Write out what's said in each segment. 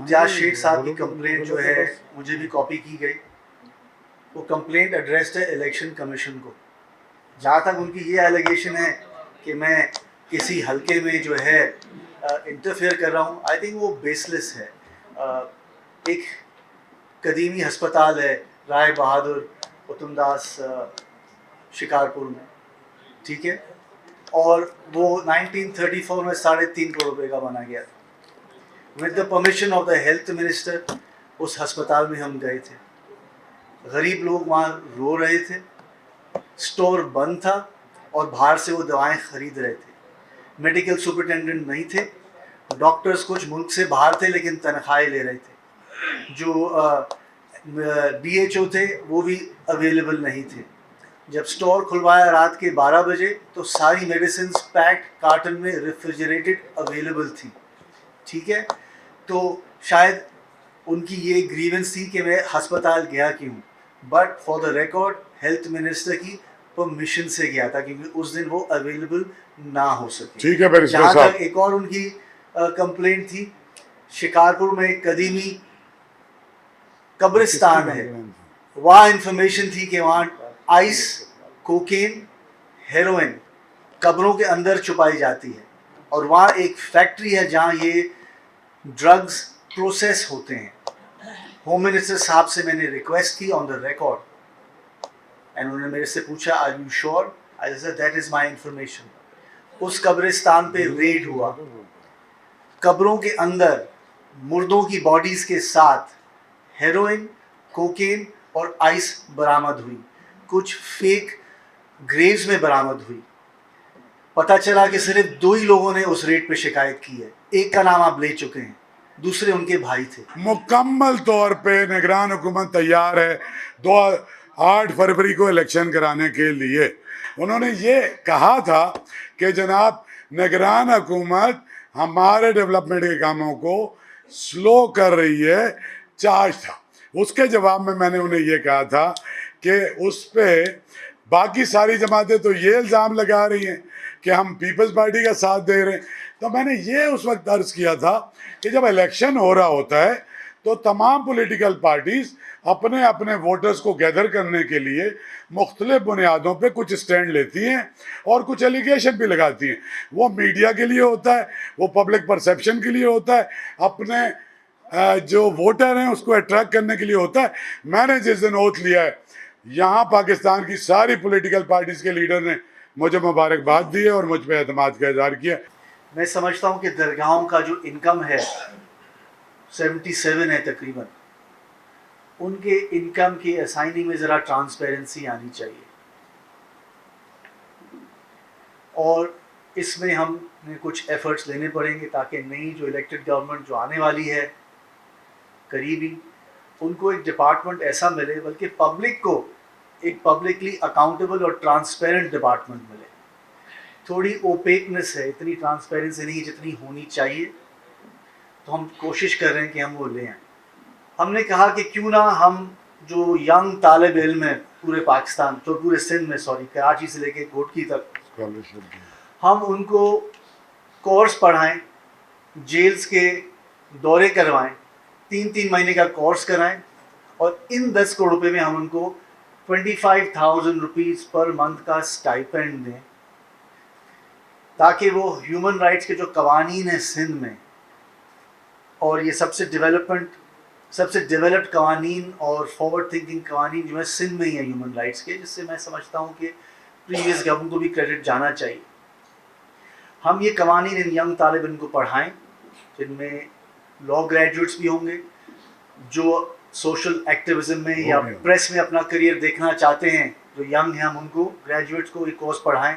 امتیاز شیخ صاحب کی کمپلینٹ جو ہے مجھے بھی کاپی کی گئی. وہ کمپلینٹ ایڈریسڈ ہے الیکشن کمیشن کو. جہاں تک ان کی یہ ایلیگیشن ہے کہ میں کسی حلقے میں جو ہے انٹرفیئر کر رہا ہوں, آئی تھنک وہ بیس لیس ہے. ایک قدیمی ہسپتال ہے رائے بہادر اتم داس شکارپور میں, ٹھیک ہے, اور وہ 1934 میں 3.5 کروڑ روپے کا بنا گیا تھا. With the permission of the health minister اس ہسپتال میں ہم گئے تھے. غریب لوگ وہاں رو رہے تھے, اسٹور بند تھا اور باہر سے وہ دوائیں خرید رہے تھے. میڈیکل سپرنٹینڈنٹ نہیں تھے, ڈاکٹرز کچھ ملک سے باہر تھے لیکن تنخواہیں لے رہے تھے. جو بی ایچ او تھے وہ بھی اویلیبل نہیں تھے. جب اسٹور کھلوایا رات کے 12 بجے تو ساری میڈیسنز پیکڈ کارٹن میں ریفریجریٹڈ اویلیبل تھی, ٹھیک ہے. تو شاید ان کی یہ گریونس تھی کہ میں ہسپتال گیا کیوں, but for the record health minister کی پرمیشن سے گیا تھا کیونکہ اس دن وہ اویلیبل نہ ہو سکے. ٹھیک ہے. جہاں تک ایک اور ان کی کمپلینٹ تھی, شکارپور میں ایک قدیمی قبرستان ہے, وہاں انفارمیشن تھی کہ وہاں آئس, کوکین, ہیروئن قبروں کے اندر چھپائی جاتی ہے, اور وہاں ایک فیکٹری ہے جہاں یہ ڈرگز پروسیس ہوتے ہیں. ہوم منسٹر صاحب سے میں نے ریکویسٹ کی آن دا ریکارڈ, اینڈ انہوں نے میرے سے پوچھا are you sure, I said that is my information. اس قبرستان پہ ریڈ ہوا, قبروں کے اندر مردوں کی باڈیز کے ساتھ ہیروئن, کوکین اور آئس برآمد ہوئی. کچھ فیک گریوز میں برآمد ہوئی. پتہ چلا کہ صرف 2 ہی لوگوں نے اس ریٹ پہ شکایت کی ہے. ایک کا نام آپ لے چکے ہیں, دوسرے ان کے بھائی تھے. مکمل طور پہ نگران حکومت تیار ہے 8 فروری کو الیکشن کرانے کے لیے. انہوں نے یہ کہا تھا کہ جناب نگران حکومت ہمارے ڈیولپمنٹ کے کاموں کو سلو کر رہی ہے, چارج تھا. اس کے جواب میں نے انہیں یہ کہا تھا کہ اس پہ باقی ساری جماعتیں تو یہ الزام لگا رہی ہیں کہ ہم پیپلز پارٹی کا ساتھ دے رہے ہیں. تو میں نے یہ اس وقت عرض کیا تھا کہ جب الیکشن ہو رہا ہوتا ہے تو تمام پولیٹیکل پارٹیز اپنے اپنے ووٹرز کو گیدر کرنے کے لیے مختلف بنیادوں پہ کچھ سٹینڈ لیتی ہیں اور کچھ ایلیگیشن بھی لگاتی ہیں. وہ میڈیا کے لیے ہوتا ہے, وہ پبلک پرسیپشن کے لیے ہوتا ہے, اپنے جو ووٹر ہیں اس کو اٹریکٹ کرنے کے لیے ہوتا ہے. میں نے جس دن اوتھ لیا ہے, یہاں پاکستان کی ساری پولیٹیکل پارٹیز کے لیڈر نے مجھے مبارکباد دی ہے اور مجھ پہ اعتماد کا اظہار کیا. میں سمجھتا ہوں کہ درگاہوں کا جو انکم ہے 77 ہے تقریباً, ان کے انکم کی اسائننگ میں ذرا ٹرانسپیرنسی آنی چاہیے. اور اس میں ہم نے کچھ ایفرٹس لینے پڑیں گے تاکہ نئی جو الیکٹڈ گورنمنٹ جو آنے والی ہے قریبی, ان کو ایک ڈپارٹمنٹ ایسا ملے, بلکہ پبلک کو ایک پبلکلی اکاؤنٹیبل اور ٹرانسپیرنٹ ڈپارٹمنٹ ملے. تھوڑی اوپیکنس ہے, اتنی ٹرانسپیرنسی نہیں جتنی ہونی چاہیے, تو ہم کوشش کر رہے ہیں کہ ہم وہ لیں آئیں. ہم نے کہا کہ کیوں نہ ہم جو ینگ طالب علم ہیں پورے پاکستان, تو پورے سندھ میں, کراچی سے لے کے گھوٹکی تک, ہم ان کو کورس پڑھائیں, جیلز کے دورے کروائیں, 3 مہینے کا کورس کرائیں, اور ان 10 کروڑ روپے میں ہم ان کو 25,000 روپیز پر منتھ کا اسٹائپینڈ دیں, تاکہ وہ ہیومن رائٹس کے جو قوانین ہیں سندھ میں, اور یہ سب سے ڈیولپڈ قوانین اور فارورڈ تھنکنگ قوانین جو ہے سندھ میں ہی ہیں ہیومن رائٹس کے, جس سے میں سمجھتا ہوں کہ پریویس گورنمنٹ کو بھی کریڈٹ جانا چاہیے. ہم یہ قوانین ان ینگ طالب علم کو پڑھائیں, جن میں لا گریجویٹس بھی ہوں گے, جو سوشل ایکٹیویزم میں یا پریس میں اپنا کریئر دیکھنا چاہتے ہیں, جو ینگ ہیں, ہم ان کو گریجویٹس کو یہ کورس پڑھائیں.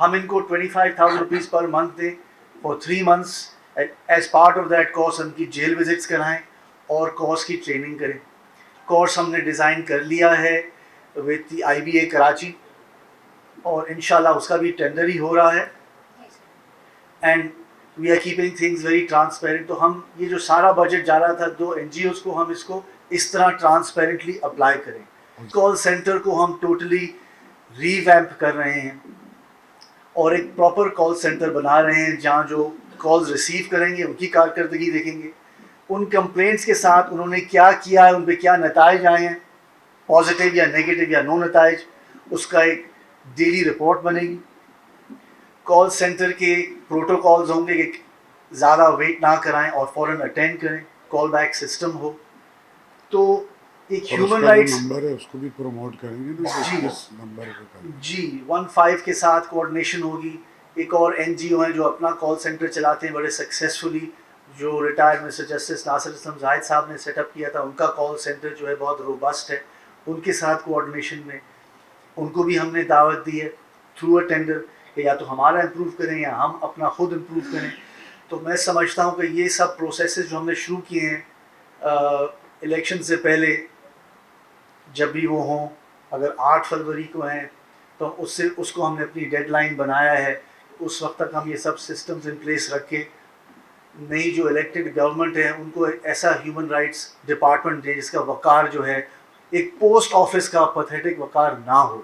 ہم ان کو 25,000 روپیز پر منتھ دیں for 3 months. As part of that course ان کی جیل وزٹس کرائیں اور کورس کی ٹریننگ کریں. کورس ہم نے ڈیزائن کر لیا ہے وتھ دی IBA کراچی, اور انشاءاللہ اس کا بھی ٹینڈر ہی ہو رہا ہے, and we are keeping things very transparent. تو ہم یہ جو سارا بجٹ جا رہا تھا 2 NGOs کو, ہم اس کو اس طرح ٹرانسپیرنٹلی اپلائی کریں. کال سینٹر کو ہم ٹوٹلی ری ویمپ کر رہے ہیں, اور ایک پراپر کال سینٹر بنا رہے ہیں جہاں جو کالز ریسیو کریں گے ان کی کارکردگی دیکھیں گے، ان کمپلینٹس کے ساتھ انہوں نے کیا کیا ہے، ان پہ کیا نتائج آئے ہیں، پازیٹیو یا نیگیٹو یا نو نتائج، اس کا ایک ڈیلی رپورٹ بنے گی۔ کال سینٹر کے پروٹوکالز ہوں گے کہ زیادہ ویٹ نہ کرائیں اور فوراً اٹینڈ کریں، کال بیک سسٹم ہو۔ تو ایک اور اس ہیومن کا جو رائٹس، نمبر ہے اس کو بھی پروموٹ کریں گے نا کہ جی کس نمبر پہ کریں گے۔ جی 15 کے ساتھ کوآرڈینیشن ہوگی۔ ایک اور این جی او ہیں جو اپنا کال سینٹر چلاتے ہیں بڑے سکسیزفلی، جو ریٹائرڈ مسٹر جسٹس ناصر اسلم زاہد صاحب نے سیٹ اپ کیا تھا، ان کا کال سینٹر جو ہے بہت روبسٹ ہے، ان کے ساتھ کوآرڈینیشن میں ان کو بھی ہم نے دعوت دی ہے تھرو اے ٹینڈر کہ یا تو ہمارا امپروو کریں یا ہم اپنا خود امپروو کریں۔ تو میں سمجھتا ہوں کہ یہ سب پروسیسز جو ہم نے شروع کیے ہیں الیکشن سے پہلے، جب بھی وہ ہوں، اگر 8 فروری کو ہیں تو اس کو ہم نے اپنی ڈیڈ لائن بنایا ہے، اس وقت تک ہم یہ سب سسٹمز ان پلیس رکھ کے نئی جو الیکٹڈ گورنمنٹ ہے ان کو ایسا ہیومن رائٹس ڈپارٹمنٹ دے جس کا وقار جو ہے ایک پوسٹ آفس کا پیتھیٹک وقار نہ ہو۔